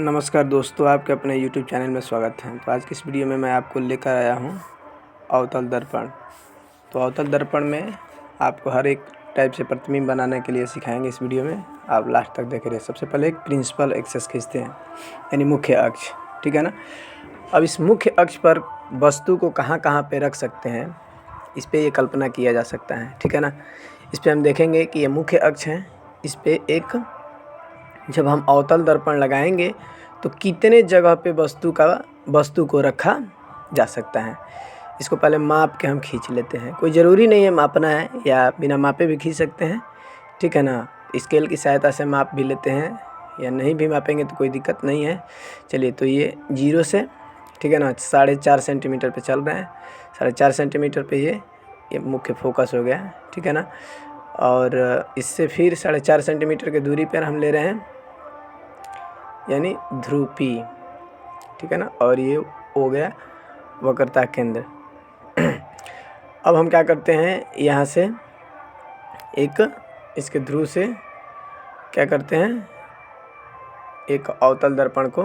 नमस्कार दोस्तों, आपके अपने YouTube चैनल में स्वागत है। तो आज की इस वीडियो में मैं आपको लेकर आया हूँ अवतल दर्पण। तो अवतल दर्पण में आपको हर एक टाइप से प्रतिबिंब बनाने के लिए सिखाएंगे। इस वीडियो में आप लास्ट तक देख रहे हैं। सबसे पहले एक प्रिंसिपल एक्सेस खींचते हैं, यानी मुख्य अक्ष, ठीक है ना। अब इस मुख्य अक्ष पर वस्तु को कहाँ कहाँ पे रख सकते हैं, इस पर ये कल्पना किया जा सकता है, ठीक है ना। इस पर हम देखेंगे कि ये मुख्य अक्ष है। इस पर एक जब हम अवतल दर्पण लगाएंगे तो कितने जगह पे वस्तु को रखा जा सकता है, इसको पहले माप के हम खींच लेते हैं। कोई ज़रूरी नहीं है मापना है, या बिना मापे भी खींच सकते हैं, ठीक है ना। स्केल की सहायता से माप भी लेते हैं, या नहीं भी मापेंगे तो कोई दिक्कत नहीं है। चलिए, तो ये 0 से, ठीक है ना, 4.5 सेंटीमीटर पे चल रहे हैं। 4.5 सेंटीमीटर पे ये मुख्य फोकस हो गया, ठीक है ना। और इससे फिर 4.5 सेंटीमीटर की दूरी पर हम ले रहे हैं, यानी ध्रुव P, ठीक है ना। और ये हो गया वक्रता केंद्र। अब हम क्या करते हैं, यहाँ से एक इसके ध्रुव से क्या करते हैं, एक अवतल दर्पण को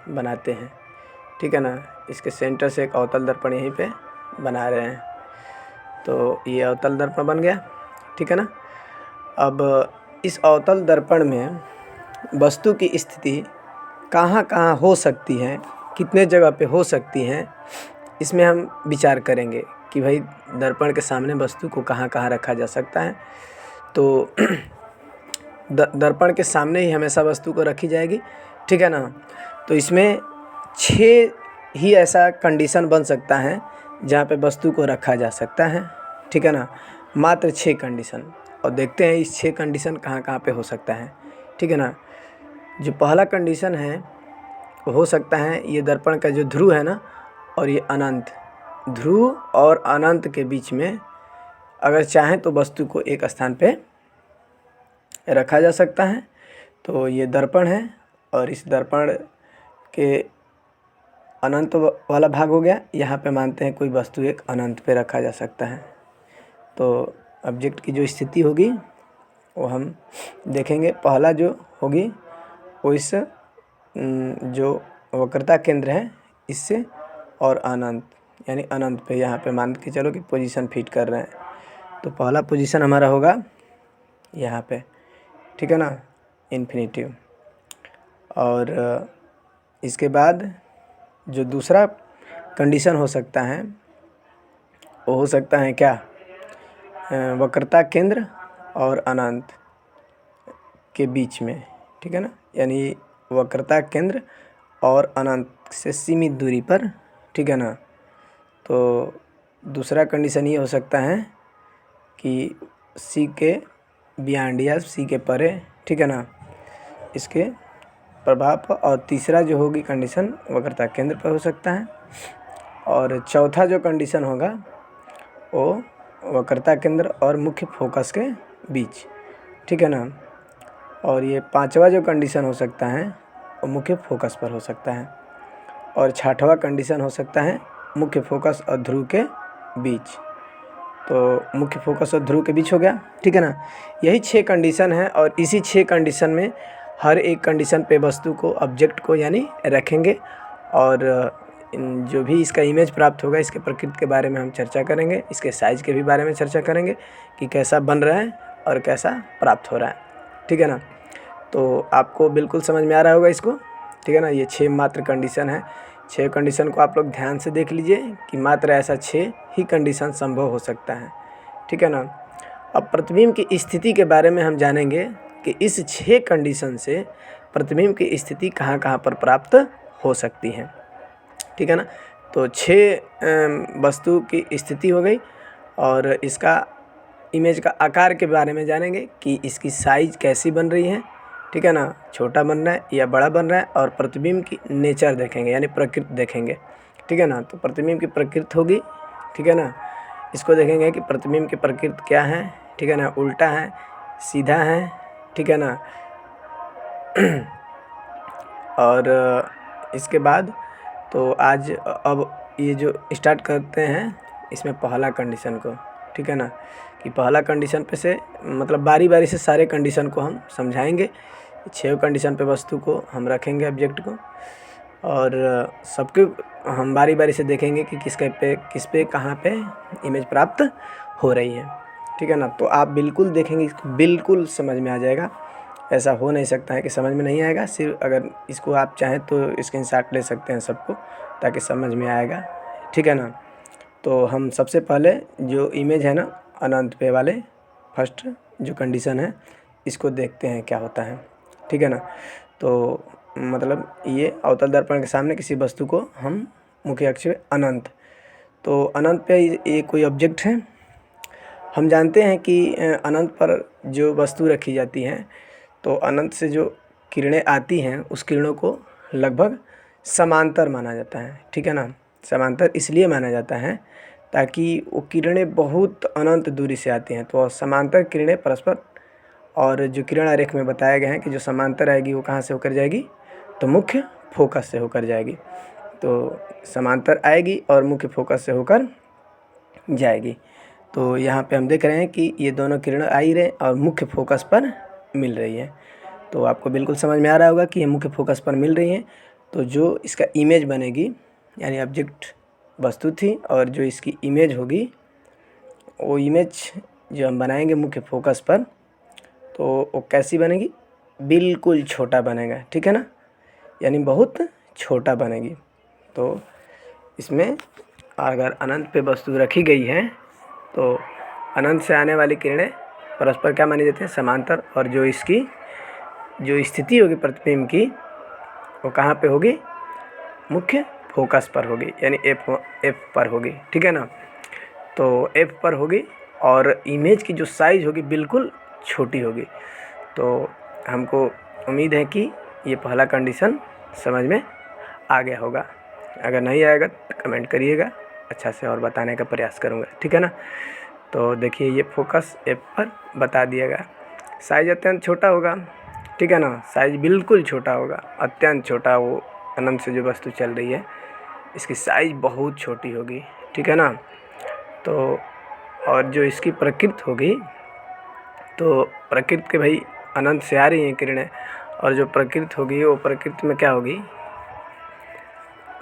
बनाते हैं, ठीक है ना। इसके सेंटर से एक अवतल दर्पण यहीं पे बना रहे हैं। तो ये अवतल दर्पण बन गया, ठीक है ना। अब इस अवतल दर्पण में वस्तु की स्थिति कहाँ कहाँ हो सकती है, कितने जगह पे हो सकती हैं, इसमें हम विचार करेंगे कि भाई दर्पण के सामने वस्तु को कहाँ कहाँ रखा जा सकता है। तो दर्पण के सामने ही हमेशा वस्तु को रखी जाएगी, ठीक है ना। तो इसमें 6 ही ऐसा कंडीशन बन सकता है जहाँ पे वस्तु को रखा जा सकता है, ठीक है ना। मात्र 6 कंडीशन, और देखते हैं इस 6 कंडीशन कहाँ कहाँ पे हो सकता है, ठीक है ना। जो पहला कंडीशन है वो हो सकता है, ये दर्पण का जो ध्रुव है ना, और ये अनंत, ध्रुव और अनंत के बीच में अगर चाहें तो वस्तु को एक स्थान पे रखा जा सकता है। तो ये दर्पण है, और इस दर्पण के अनंत वाला भाग हो गया। यहाँ पे मानते हैं कोई वस्तु एक अनंत पे रखा जा सकता है। तो ऑब्जेक्ट की जो स्थिति होगी वो हम देखेंगे। पहला जो होगी वो इस जो वक्रता केंद्र है इससे और अनंत, यानी अनंत पे, यहाँ पे मान के चलो कि पोजीशन फिट कर रहे हैं। तो पहला पोजीशन हमारा होगा यहाँ पे, ठीक है ना, इन्फिनिटिव। और इसके बाद जो दूसरा कंडीशन हो सकता है वो हो सकता है क्या, वक्रता केंद्र और अनंत के बीच में, ठीक है ना, यानी वक्रता केंद्र और अनंत से सीमित दूरी पर, ठीक है ना। तो दूसरा कंडीशन ये हो सकता है कि C के बियॉन्ड या C के परे, ठीक है ना, इसके प्रभाव पर। और तीसरा जो होगी कंडीशन वक्रता केंद्र पर हो सकता है। और चौथा जो कंडीशन होगा वो वक्रता केंद्र और मुख्य फोकस के बीच, ठीक है ना। और ये पांचवा जो कंडीशन हो सकता है वो मुख्य फोकस पर हो सकता है। और छठवां कंडीशन हो सकता है मुख्य फोकस और ध्रुव के बीच। तो मुख्य फोकस और ध्रुव के बीच हो गया, ठीक है ना। यही 6 कंडीशन है, और इसी 6 कंडीशन में हर एक कंडीशन पे वस्तु को, ऑब्जेक्ट को यानी रखेंगे। और जो भी इसका इमेज प्राप्त होगा, इसके प्रकृति के बारे में हम चर्चा करेंगे, इसके साइज़ के भी बारे में चर्चा करेंगे कि कैसा बन रहा है और कैसा प्राप्त हो रहा है, ठीक है ना। तो आपको बिल्कुल समझ में आ रहा होगा इसको, ठीक है ना। ये 6 मात्र कंडीशन है। 6 कंडीशन को आप लोग ध्यान से देख लीजिए कि मात्र ऐसा 6 ही कंडीशन संभव हो सकता है, ठीक है ना। अब प्रतिबिंब की स्थिति के बारे में हम जानेंगे कि इस 6 कंडीशन से प्रतिबिंब की स्थिति कहाँ कहाँ पर प्राप्त हो सकती है, ठीक है ना। तो 6 वस्तु की स्थिति हो गई, और इसका इमेज का आकार के बारे में जानेंगे कि इसकी साइज़ कैसी बन रही है, ठीक है ना, छोटा बन रहा है या बड़ा बन रहा है। और प्रतिबिंब की नेचर देखेंगे, यानी प्रकृति देखेंगे, ठीक है ना। तो प्रतिबिंब की प्रकृति होगी, ठीक है ना, इसको देखेंगे कि प्रतिबिंब की प्रकृति क्या है, ठीक है ना, उल्टा है, सीधा है, ठीक है ना। और इसके बाद तो आज अब ये जो स्टार्ट करते हैं इसमें पहला कंडीशन को, ठीक है ना, कि पहला कंडीशन पे से मतलब बारी बारी से सारे कंडीशन को हम समझाएंगे छह कंडीशन पे वस्तु को हम रखेंगे ऑब्जेक्ट को, और सबके हम बारी बारी से देखेंगे कि किस पे कहाँ पे इमेज प्राप्त हो रही है, ठीक है ना। तो आप बिल्कुल देखेंगे, इसको बिल्कुल समझ में आ जाएगा। ऐसा हो नहीं सकता है कि समझ में नहीं आएगा। सिर्फ अगर इसको आप चाहें तो स्क्रीनशॉट ले सकते हैं सबको, ताकि समझ में आएगा, ठीक है ना। तो हम सबसे पहले जो इमेज है ना अनंत पे वाले फर्स्ट जो कंडीशन है, इसको देखते हैं क्या होता है, ठीक है ना। तो मतलब ये अवतल दर्पण के सामने किसी वस्तु को हम मुख्य अक्ष पे अनंत, तो अनंत पे ये कोई ऑब्जेक्ट है। हम जानते हैं कि अनंत पर जो वस्तु रखी जाती हैं, तो अनंत से जो किरणें आती हैं उस किरणों को लगभग समांतर माना जाता है, ठीक है ना। समांतर इसलिए माना जाता है ताकि वो किरणें बहुत अनंत दूरी से आती हैं, तो समांतर किरणें परस्पर, और जो किरण आरेख में बताया गया है कि जो समांतर आएगी वो कहाँ से होकर जाएगी, तो मुख्य फोकस से होकर जाएगी। तो समांतर आएगी और मुख्य फोकस से होकर जाएगी। तो यहाँ पे हम देख रहे हैं कि ये दोनों किरण आ ही रहे और मुख्य फोकस पर मिल रही है। तो आपको बिल्कुल समझ में आ रहा होगा कि ये मुख्य फोकस पर मिल रही हैं। तो जो इसका इमेज बनेगी, यानी ऑब्जेक्ट वस्तु थी और जो इसकी इमेज होगी, वो इमेज जो हम बनाएंगे मुख्य फोकस पर, तो वो कैसी बनेगी, बिल्कुल छोटा बनेगा, ठीक है ना, यानी बहुत छोटा बनेगी। तो इसमें अगर अनंत पे वस्तु रखी गई है तो अनंत से आने वाली किरणें परस्पर क्या मानी जाती हैं, समांतर, और जो इसकी जो स्थिति होगी प्रतिबिंब की, वो कहाँ पे होगी, मुख्य फोकस पर होगी, यानी एफ पर होगी, ठीक है ना। तो एफ पर होगी और इमेज की जो साइज़ होगी बिल्कुल छोटी होगी। तो हमको उम्मीद है कि ये पहला कंडीशन समझ में आ गया होगा। अगर नहीं आएगा तो कमेंट करिएगा, अच्छा से और बताने का प्रयास करूँगा, ठीक है ना। तो देखिए ये फोकस एफ पर बता दिएगा, साइज अत्यंत छोटा होगा, ठीक है ना, साइज बिल्कुल छोटा होगा, अत्यंत छोटा। वो अनंत से जो वस्तु चल रही है इसकी साइज बहुत छोटी होगी, ठीक है ना। तो और जो इसकी प्रकृति होगी, तो प्रकृति के भाई अनंत से आ रही हैं किरणें, और जो प्रकृति होगी वो प्रकृति में क्या होगी,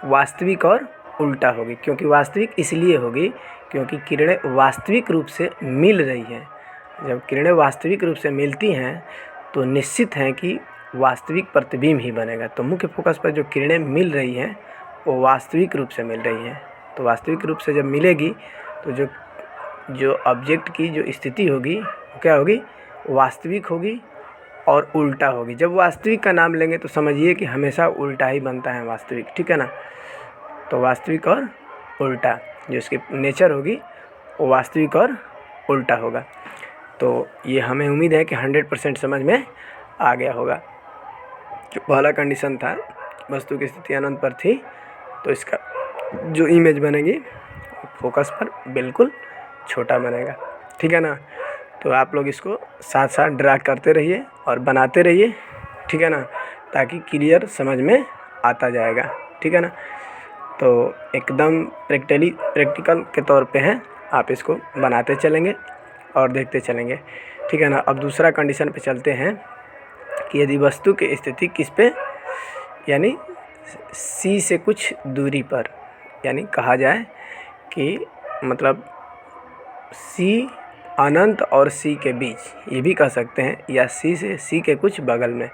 वास्तविक और उल्टा होगी। क्योंकि वास्तविक इसलिए होगी क्योंकि किरणें वास्तविक रूप से मिल रही हैं। जब किरणें वास्तविक रूप से मिलती हैं तो निश्चित है कि वास्तविक प्रतिबिंब ही बनेगा। तो मुख्य फोकस पर जो किरणें मिल रही हैं वो वास्तविक रूप से मिल रही हैं। तो वास्तविक रूप से जब मिलेगी तो जो ऑब्जेक्ट की जो स्थिति होगी वो क्या होगी, वास्तविक होगी और उल्टा होगी। जब वास्तविक का नाम लेंगे तो समझिए कि हमेशा उल्टा ही बनता है वास्तविक, ठीक है ना। तो वास्तविक और उल्टा जो इसकी नेचर होगी वो वास्तविक और उल्टा होगा। तो ये हमें उम्मीद है कि 100% समझ में आ गया होगा। जो पहला कंडीशन था वस्तु की स्थिति अनंत पर थी, तो इसका जो इमेज बनेगी फोकस पर बिल्कुल छोटा बनेगा, ठीक है ना। तो आप लोग इसको साथ साथ ड्रा करते रहिए और बनाते रहिए, ठीक है ना, ताकि क्लियर समझ में आता जाएगा, ठीक है ना। तो एकदम प्रैक्टिकल के तौर पे हैं, आप इसको बनाते चलेंगे और देखते चलेंगे, ठीक है ना। अब दूसरा कंडीशन पे चलते हैं कि यदि वस्तु की स्थिति किस पे, यानी सी से कुछ दूरी पर, यानी कहा जाए कि मतलब सी अनंत और सी के बीच, ये भी कह सकते हैं, या सी से सी के कुछ बगल में,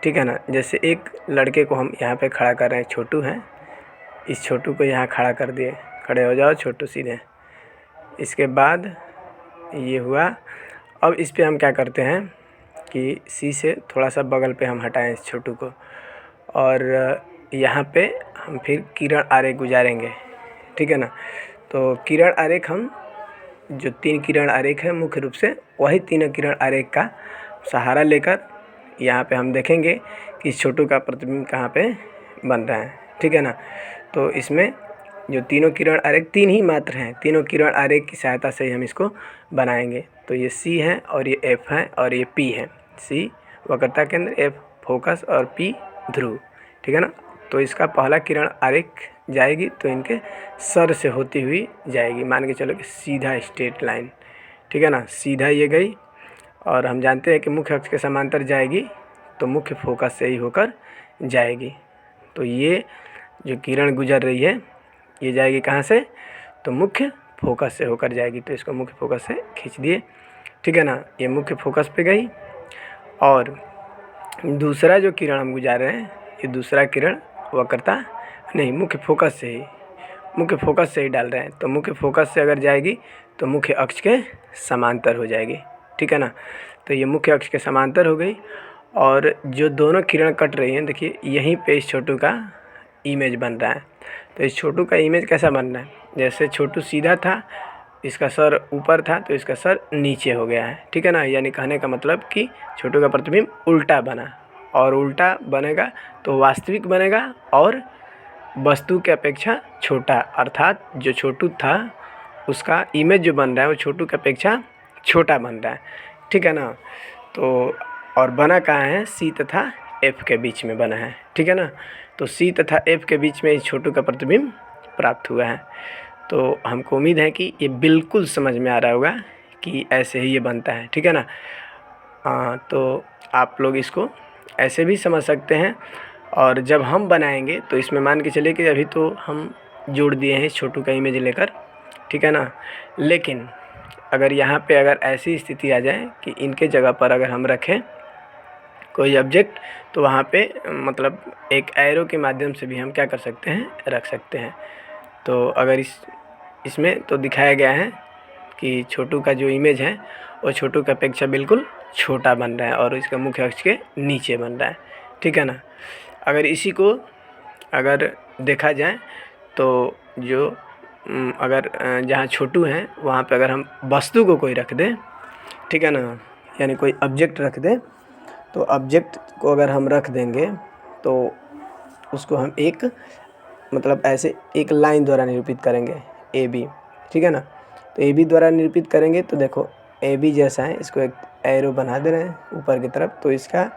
ठीक है ना। जैसे एक लड़के को हम यहाँ पे खड़ा कर रहे हैं, छोटू हैं, इस छोटू को यहाँ खड़ा कर दिए, खड़े हो जाओ छोटू सीधे। इसके बाद ये हुआ। अब इस पे हम क्या करते हैं कि सी से थोड़ा सा बगल पे हम हटाएं इस छोटू को, और यहाँ पे हम फिर किरण आरेख गुजारेंगे, ठीक है ना। तो किरण आरेख हम जो 3 किरण आरेख है मुख्य रूप से वही तीनों किरण आरेख का सहारा लेकर यहाँ पे हम देखेंगे कि इस छोटू का प्रतिबिंब कहाँ पे बन रहा है, ठीक है ना। तो इसमें जो तीनों किरण आरेख 3 ही मात्र हैं, तीनों किरण आरेख की सहायता से ही हम इसको बनाएंगे। तो ये सी है और ये एफ है और ये पी है। सी वक्रता केंद्र, एफ फोकस और पी ध्रुव, ठीक है ना। तो इसका पहला किरण आरेख जाएगी तो इनके सर से होती हुई जाएगी, मान के चलो कि सीधा स्ट्रेट लाइन, ठीक है ना, सीधा ये गई, और हम जानते हैं कि मुख्य अक्ष के समांतर जाएगी तो मुख्य फोकस से ही होकर जाएगी। तो ये जो किरण गुजर रही है ये जाएगी कहाँ से, तो मुख्य फोकस से होकर जाएगी। तो इसको मुख्य फोकस से खींच दिए, ठीक है ना। ये मुख्य फोकस पे गई और दूसरा जो किरण हम गुजार रहे हैं ये दूसरा किरण वक्रता नहीं मुख्य फोकस से ही डाल रहे हैं। तो मुख्य फोकस से अगर जाएगी तो मुख्य अक्ष के समांतर हो जाएगी, ठीक है ना। तो ये मुख्य अक्ष के समांतर हो गई और जो दोनों किरण कट रही हैं देखिए यहीं पे इस छोटू का इमेज बन रहा है। तो इस छोटू का इमेज कैसा बन रहा है, जैसे छोटू सीधा था, इसका सर ऊपर था तो इसका सर नीचे हो गया है, ठीक है ना। यानी कहने का मतलब कि छोटू का प्रतिबिंब उल्टा बना, और उल्टा बनेगा तो वास्तविक बनेगा और वस्तु के अपेक्षा छोटा, अर्थात जो छोटू था उसका इमेज जो बन रहा है वो छोटू की अपेक्षा छोटा बन रहा है, ठीक है ना। तो और बना कहाँ है, सी तथा एफ के बीच में बना है, ठीक है ना। तो सी तथा एफ के बीच में इस छोटू का प्रतिबिंब प्राप्त हुआ है। तो हमको उम्मीद है कि ये बिल्कुल समझ में आ रहा होगा कि ऐसे ही ये बनता है, ठीक है ना। तो आप लोग इसको ऐसे भी समझ सकते हैं। और जब हम बनाएंगे तो इसमें मान के चलिए कि अभी तो हम जोड़ दिए हैं इस छोटू का इमेज लेकर, ठीक है ना। लेकिन अगर यहाँ पे अगर ऐसी स्थिति आ जाए कि इनके जगह पर अगर हम रखें कोई ऑब्जेक्ट, तो वहाँ पे मतलब एक एरो के माध्यम से भी हम क्या कर सकते हैं, रख सकते हैं। तो अगर इसमें तो दिखाया गया है कि छोटू का जो इमेज है वो छोटू की अपेक्षा बिल्कुल छोटा बन रहा है और इसका मुख्य अक्ष के नीचे बन रहा है, ठीक है ना। अगर इसी को अगर देखा जाए तो जो अगर जहाँ छोटू है वहाँ पे अगर हम वस्तु को कोई रख दें, ठीक है ना, यानी कोई ऑब्जेक्ट रख दें, तो ऑब्जेक्ट को अगर हम रख देंगे तो उसको हम एक मतलब ऐसे एक लाइन द्वारा निरूपित करेंगे ए बी, ठीक है ना। तो ए बी द्वारा निरूपित करेंगे तो देखो ए बी जैसा है, इसको एक एरो बना दे रहे हैं ऊपर की तरफ। तो इसका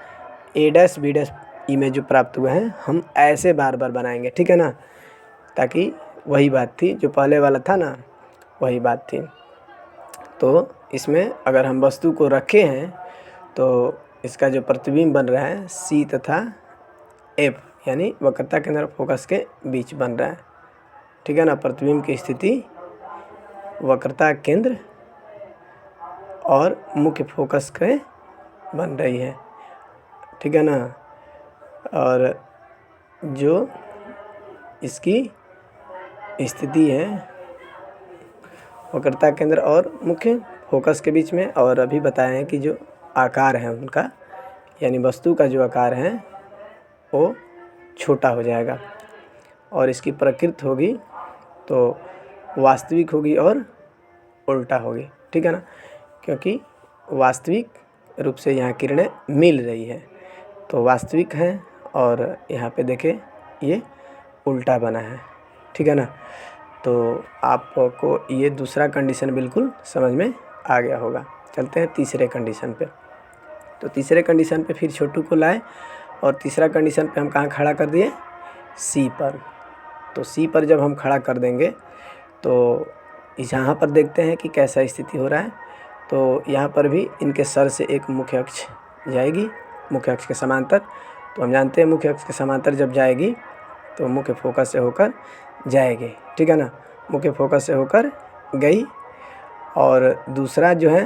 ए डैश बी डैश इमेज जो प्राप्त हुआ है हम ऐसे बार बार बनाएंगे, ठीक है ना, ताकि वही बात थी जो पहले वाला था ना, वही बात थी। तो इसमें अगर हम वस्तु को रखे हैं तो इसका जो प्रतिबिंब बन रहा है सी तथा एफ यानी वक्रता केंद्र फोकस के बीच बन रहा है, ठीक है ना। प्रतिबिंब की स्थिति वक्रता केंद्र और मुख्य फोकस के बन रही है, ठीक है ना। और जो इसकी स्थिति है वक्रता केंद्र और मुख्य फोकस के बीच में, और अभी बताए हैं कि जो आकार है उनका यानी वस्तु का जो आकार है वो छोटा हो जाएगा और इसकी प्रकृति होगी तो वास्तविक होगी और उल्टा होगी, ठीक है ना। क्योंकि वास्तविक रूप से यहाँ किरणें मिल रही है तो वास्तविक है और यहाँ पे देखें ये उल्टा बना है, ठीक है ना। तो आपको ये दूसरा कंडीशन बिल्कुल समझ में आ गया होगा। चलते हैं तीसरे कंडीशन पे। तो तीसरे कंडीशन पे फिर छोटू को लाए और तीसरा कंडीशन पे हम कहाँ खड़ा कर दिए, सी पर। तो सी पर जब हम खड़ा कर देंगे तो यहाँ पर देखते हैं कि कैसा स्थिति हो रहा है। तो यहाँ पर भी इनके सर से एक मुख्य अक्ष जाएगी मुख्य अक्ष के समांतर। तो हम जानते हैं मुख्य अक्ष के समांतर जब जाएगी तो मुख्य फोकस से होकर जाएगी, ठीक है ना। मुख्य फोकस से होकर गई और दूसरा जो है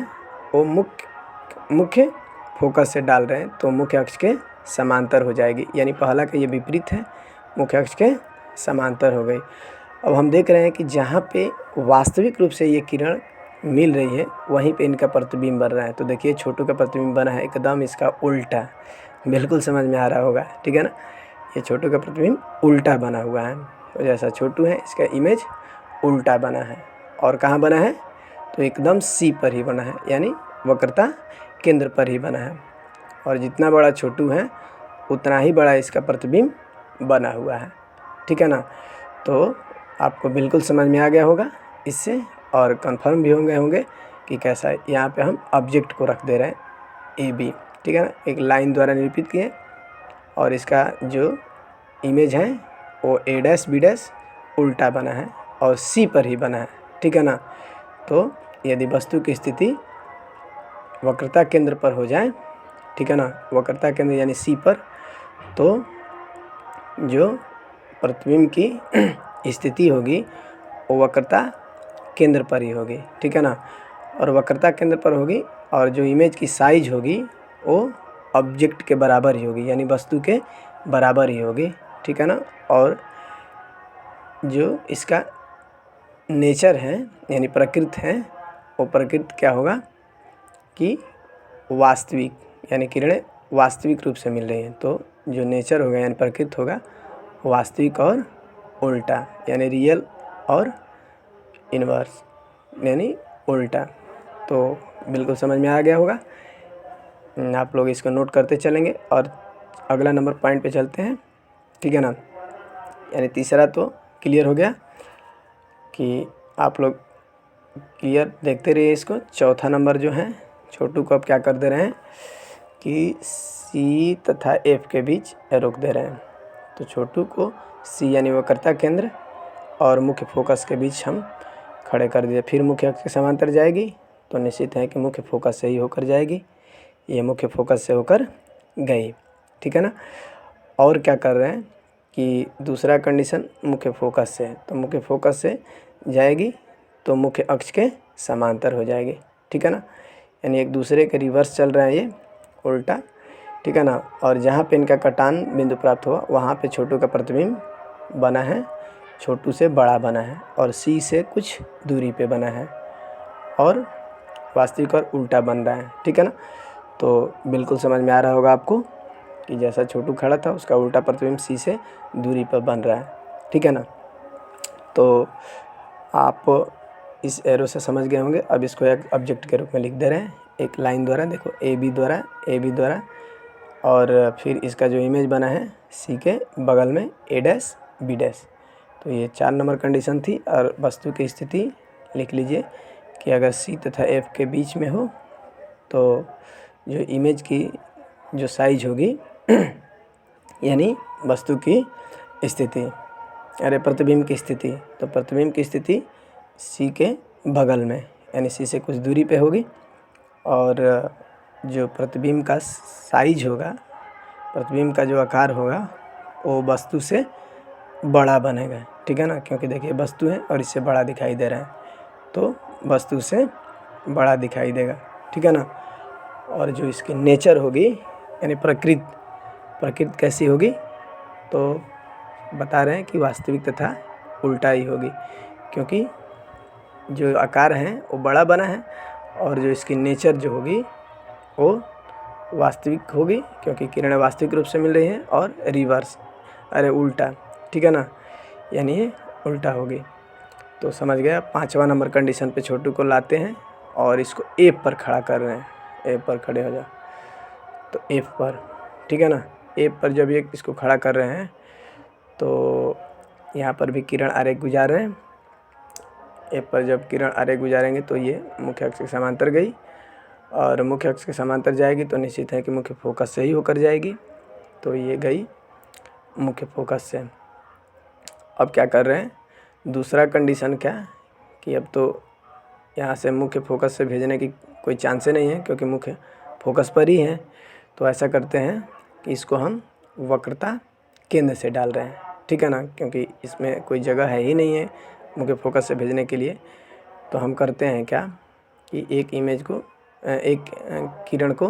वो मुख्य फोकस से डाल रहे हैं तो मुख्य अक्ष के समांतर हो जाएगी, यानी पहला का ये विपरीत है, मुख्य अक्ष के समांतर हो गई। अब हम देख रहे हैं कि जहाँ पे वास्तविक रूप से ये किरण मिल रही है वहीं पे इनका प्रतिबिंब बन रहा है। तो देखिए छोटू का प्रतिबिंब बना है एकदम इसका उल्टा, बिल्कुल समझ में आ रहा होगा, ठीक है ना। ये छोटू का प्रतिबिंब उल्टा बना हुआ है, तो जैसा छोटू है इसका इमेज उल्टा बना है और कहाँ बना है, तो एकदम सी पर ही बना है यानी वक्रता केंद्र पर ही बना है। और जितना बड़ा छोटू है उतना ही बड़ा इसका प्रतिबिंब बना हुआ है, ठीक है ना। तो आपको बिल्कुल समझ में आ गया होगा इससे और कंफर्म भी होंगे कि कैसा है। यहाँ पे हम ऑब्जेक्ट को रख दे रहे हैं ए बी, ठीक है ना, एक लाइन द्वारा निरूपित किए और इसका जो इमेज है वो ए डैश बी डैश उल्टा बना है और सी पर ही बना है, ठीक है ना। तो यदि वस्तु की स्थिति वक्रता केंद्र पर हो जाए ठीक है ना, वक्रता केंद्र यानी सी पर, तो जो प्रतिबिंब की स्थिति होगी वो वक्रता केंद्र पर ही होगी, ठीक है ना, और वक्रता केंद्र पर होगी और जो इमेज की साइज होगी वो ऑब्जेक्ट के बराबर ही होगी, यानी वस्तु के बराबर ही होगी, ठीक है ना। और जो इसका नेचर है यानी प्रकृति है, वो प्रकृति क्या होगा कि वास्तविक, यानी किरणें वास्तविक रूप से मिल रही हैं, तो जो नेचर होगा यानी प्रकृति होगा वास्तविक और उल्टा, यानी रियल और इन्वर्स यानी उल्टा। तो बिल्कुल समझ में आ गया होगा, आप लोग इसको नोट करते चलेंगे और अगला नंबर पॉइंट पे चलते हैं, ठीक है ना। यानी तीसरा तो क्लियर हो गया कि आप लोग क्लियर देखते रहिए इसको। चौथा नंबर जो है छोटू को अब क्या कर दे रहे हैं कि सी तथा एफ के बीच रोक दे रहे हैं, तो छोटू को सी यानी वक्रता केंद्र और मुख्य फोकस के बीच हम खड़े कर दिए। फिर मुख्य अक्ष के समांतर जाएगी तो निश्चित है कि मुख्य फोकस से ही होकर जाएगी, ये मुख्य फोकस से होकर गई, ठीक है ना। और क्या कर रहे हैं कि दूसरा कंडीशन मुख्य फोकस से है, तो मुख्य फोकस से जाएगी तो मुख्य अक्ष के समांतर हो जाएगी, ठीक है ना, यानी एक दूसरे के रिवर्स चल रहा है ये उल्टा, ठीक है ना। और जहाँ पे इनका कटान बिंदु प्राप्त हुआ वहाँ पे छोटू का प्रतिबिंब बना है, छोटू से बड़ा बना है और सी से कुछ दूरी पे बना है और वास्तविक और उल्टा बन रहा है, ठीक है ना। तो बिल्कुल समझ में आ रहा होगा आपको कि जैसा छोटू खड़ा था उसका उल्टा प्रतिबिंब सी से दूरी पर बन रहा है, ठीक है ना। तो आप इस एरो से समझ गए होंगे। अब इसको एक ऑब्जेक्ट के रूप में लिख दे रहे हैं एक लाइन द्वारा, देखो ए बी द्वारा और फिर इसका जो इमेज बना है सी के बगल में ए डैश बी डैश। तो ये 4 नंबर कंडीशन थी और वस्तु की स्थिति लिख लीजिए कि अगर सी तथा एफ के बीच में हो तो जो इमेज की जो साइज होगी यानी वस्तु की स्थिति, अरे प्रतिबिंब की स्थिति, तो प्रतिबिंब की स्थिति सी के बगल में यानी सी से कुछ दूरी पे होगी और जो प्रतिबिंब का साइज होगा, प्रतिबिंब का जो आकार होगा वो वस्तु से बड़ा बनेगा, ठीक है ना, क्योंकि देखिए वस्तु है और इससे बड़ा दिखाई दे रहा है, तो वस्तु से बड़ा दिखाई देगा, ठीक है ना। और जो इसकी नेचर होगी यानी प्रकृति कैसी होगी, तो बता रहे हैं कि वास्तविक तथा उल्टा ही होगी, क्योंकि जो आकार है वो बड़ा बना है और जो इसकी नेचर जो होगी वो वास्तविक होगी, क्योंकि किरणें वास्तविक रूप से मिल रही हैं और रिवर्स अरे उल्टा, ठीक है ना, यानी ये उल्टा होगी। तो समझ गया। 5वां नंबर कंडीशन पे छोटू को लाते हैं और इसको एफ पर खड़ा कर रहे हैं, एफ पर खड़े हो जा, तो एफ पर, ठीक है ना, एफ पर जब ये इसको खड़ा कर रहे हैं तो यहाँ पर भी किरण आरेख गुजार रहे हैं। एफ पर जब किरण आरेख गुजारेंगे तो ये मुख्य अक्ष के समांतर गई और मुख्य अक्ष के समांतर जाएगी तो निश्चित है कि मुख्य फोकस से ही होकर जाएगी, तो ये गई मुख्य फोकस से। अब क्या कर रहे हैं, दूसरा कंडीशन क्या कि अब तो यहाँ से मुख्य फोकस से भेजने की कोई चांस नहीं है क्योंकि मुख्य फोकस पर ही है, तो ऐसा करते हैं कि इसको हम वक्रता केंद्र से डाल रहे हैं, ठीक है ना, क्योंकि इसमें कोई जगह है ही नहीं है मुख्य फोकस से भेजने के लिए। तो हम करते हैं क्या कि एक किरण को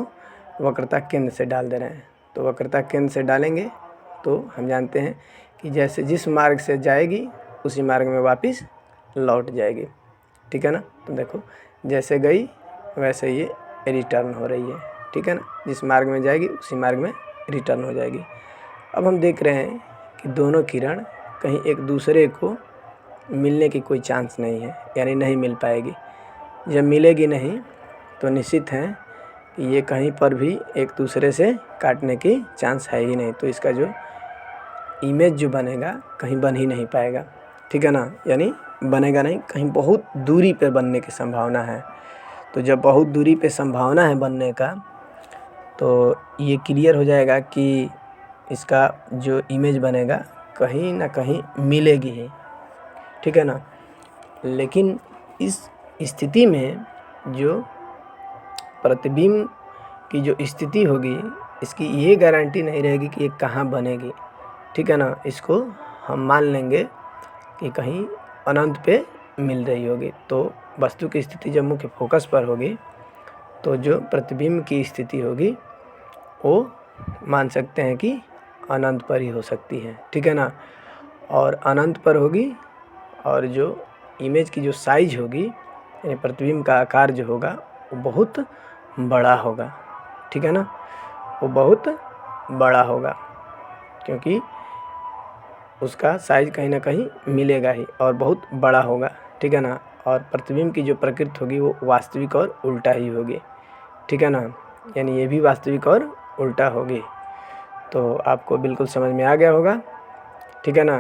वक्रता केंद्र से डाल दे रहे हैं, तो वक्रता केंद्र से डालेंगे तो हम जानते हैं कि जैसे जिस मार्ग से जाएगी उसी मार्ग में वापस लौट जाएगी, ठीक है ना। तो देखो जैसे गई वैसे ये रिटर्न हो रही है, ठीक है ना, जिस मार्ग में जाएगी उसी मार्ग में रिटर्न हो जाएगी। अब हम देख रहे हैं कि दोनों किरण कहीं एक दूसरे को मिलने की कोई चांस नहीं है, यानी नहीं मिल पाएगी। जब मिलेगी नहीं तो निश्चित है कि ये कहीं पर भी एक दूसरे से काटने की चांस है ही नहीं, तो इसका जो इमेज जो बनेगा कहीं बन ही नहीं पाएगा, ठीक है ना, यानी बनेगा नहीं, कहीं बहुत दूरी पर बनने की संभावना है। तो जब बहुत दूरी पे संभावना है बनने का तो ये क्लियर हो जाएगा कि इसका जो इमेज बनेगा कहीं ना कहीं मिलेगी ही, ठीक है ना। लेकिन इस स्थिति में जो प्रतिबिंब की जो स्थिति होगी इसकी ये गारंटी नहीं रहेगी कि ये कहाँ बनेगी, ठीक है ना। इसको हम मान लेंगे कि कहीं अनंत पे मिल रही होगी। तो वस्तु की स्थिति जब मुख्य फोकस पर होगी तो जो प्रतिबिंब की स्थिति होगी वो मान सकते हैं कि अनंत पर ही हो सकती है, ठीक है ना। और अनंत पर होगी और जो इमेज की जो साइज होगी यानी प्रतिबिंब का आकार जो होगा वो बहुत बड़ा होगा, ठीक है ना। वो बहुत बड़ा होगा क्योंकि उसका साइज कहीं ना कहीं मिलेगा ही और बहुत बड़ा होगा, ठीक है ना। और प्रतिबिंब की जो प्रकृति होगी वो वास्तविक और उल्टा ही होगी, ठीक है ना। यानी ये भी वास्तविक और उल्टा होगी। तो आपको बिल्कुल समझ में आ गया होगा, ठीक है ना,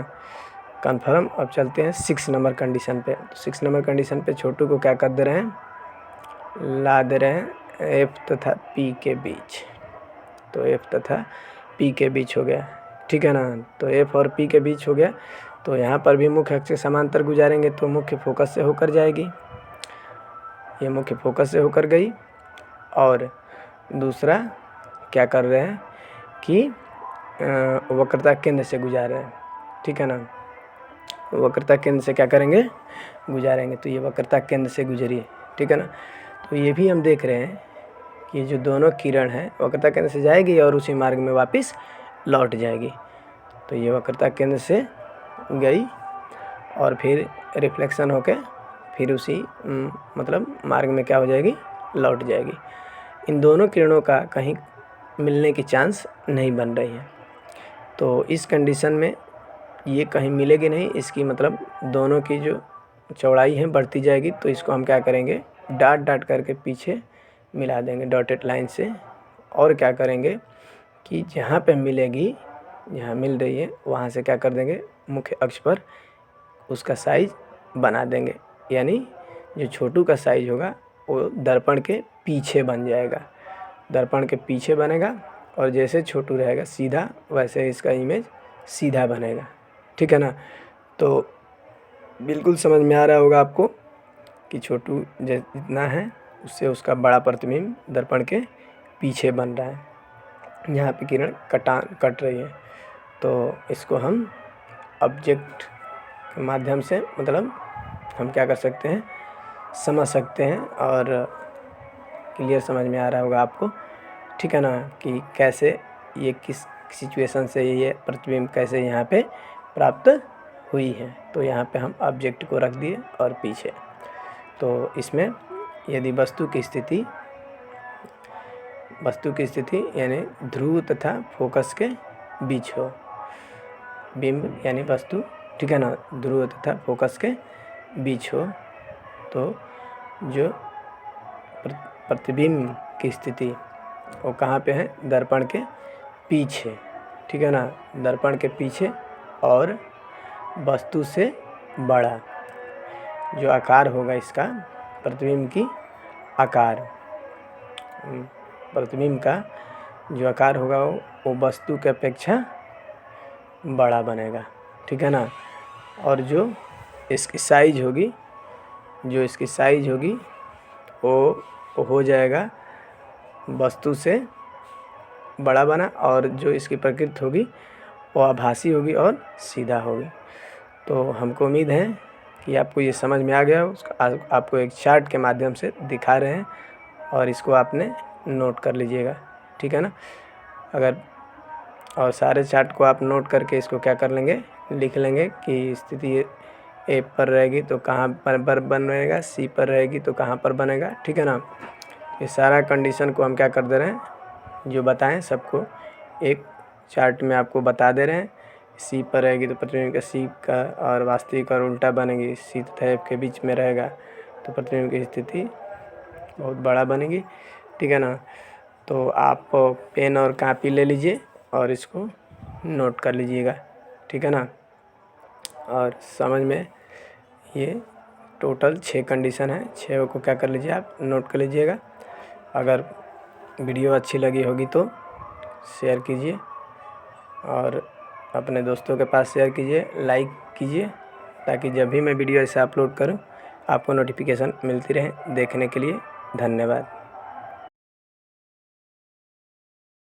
कन्फर्म। अब चलते हैं 6 नंबर कंडीशन पे। तो 6 नंबर कंडीशन पे छोटू को क्या कर दे रहे हैं, ला दे रहे हैं एफ तथा पी के बीच। तो एफ तथा पी के बीच हो गया, ठीक है ना। तो एफ और पी के बीच हो गया। तो यहाँ पर भी मुख्य अक्ष से समांतर गुजारेंगे तो मुख्य फोकस से होकर जाएगी, ये मुख्य फोकस से होकर गई। और दूसरा क्या कर रहे हैं कि वक्रता केंद्र से गुजार रहे हैं, ठीक है ना। वक्रता केंद्र से क्या करेंगे, गुजारेंगे। तो ये वक्रता केंद्र से गुजरी है, ठीक है ना। तो ये भी हम देख रहे हैं कि जो दोनों किरण हैं वक्रता केंद्र से जाएगी और उसी मार्ग में वापस लौट जाएगी। तो ये वक्रता केंद्र से गई और फिर रिफ्लेक्शन होके फिर उसी मतलब मार्ग में क्या हो जाएगी, लौट जाएगी। इन दोनों किरणों का कहीं मिलने की चांस नहीं बन रही है। तो इस कंडीशन में ये कहीं मिलेगी नहीं, इसकी मतलब दोनों की जो चौड़ाई है बढ़ती जाएगी। तो इसको हम क्या करेंगे, डाट डाट करके पीछे मिला देंगे डॉटेड लाइन से। और क्या करेंगे कि जहाँ पे मिलेगी, जहाँ मिल रही है वहाँ से क्या कर देंगे, मुख्य अक्ष पर उसका साइज बना देंगे। यानी जो छोटू का साइज होगा वो दर्पण के पीछे बन जाएगा, दर्पण के पीछे बनेगा। और जैसे छोटू रहेगा सीधा वैसे इसका इमेज सीधा बनेगा, ठीक है ना। तो बिल्कुल समझ में आ रहा होगा आपको कि छोटू जितना है उससे उसका बड़ा प्रतिबिंब दर्पण के पीछे बन रहा है। यहाँ पे किरण कट रही है। तो इसको हम ऑब्जेक्ट के माध्यम से मतलब हम क्या कर सकते हैं, समझ सकते हैं। और क्लियर समझ में आ रहा होगा आपको, ठीक है ना, कि कैसे ये किस सिचुएशन से ये प्रतिबिंब कैसे यहाँ पे प्राप्त हुई है। तो यहाँ पे हम ऑब्जेक्ट को रख दिए और पीछे। तो इसमें यदि वस्तु की स्थिति यानी ध्रुव तथा फोकस के बीच हो, बिंब यानी वस्तु, ठीक है ना, ध्रुव तथा फोकस के बीच हो, तो जो प्रतिबिंब की स्थिति वो कहाँ पे है, दर्पण के पीछे, ठीक है ना, दर्पण के पीछे। और वस्तु से बड़ा जो आकार होगा इसका प्रतिबिंब की आकार, प्रतिबिंब का जो आकार होगा वो वस्तु के अपेक्षा बड़ा बनेगा, ठीक है ना। और जो इसकी साइज होगी वो हो जाएगा वस्तु से बड़ा बना। और जो इसकी प्रकृति होगी वो आभासी होगी और सीधा होगी। तो हमको उम्मीद है कि आपको ये समझ में आ गया। उसका आपको एक चार्ट के माध्यम से दिखा रहे हैं और इसको आपने नोट कर लीजिएगा, ठीक है ना। अगर और सारे चार्ट को आप नोट करके इसको क्या कर लेंगे, लिख लेंगे कि स्थिति ए पर रहेगी तो कहाँ पर बनेगा, सी पर रहेगी तो कहाँ पर बनेगा, ठीक है ना। ये सारा कंडीशन को हम क्या कर दे रहे हैं, जो बताएं सबको एक चार्ट में आपको बता दे रहे हैं। सी पर रहेगी तो प्रतिबिंब का सी का और वास्तविक और उल्टा बनेगी। सी तथा एफ के बीच में रहेगा तो प्रतिबिंब की स्थिति बहुत बड़ा बनेगी, ठीक है ना। तो आप पेन और कापी ले लीजिए और इसको नोट कर लीजिएगा, ठीक है ना। और समझ में ये टोटल 6 कंडीशन है, 6 को क्या कर लीजिए आप नोट कर लीजिएगा। अगर वीडियो अच्छी लगी होगी तो शेयर कीजिए और अपने दोस्तों के पास शेयर कीजिए, लाइक कीजिए, ताकि जब भी मैं वीडियो ऐसे अपलोड करूं आपको नोटिफिकेशन मिलती रहे। देखने के लिए धन्यवाद।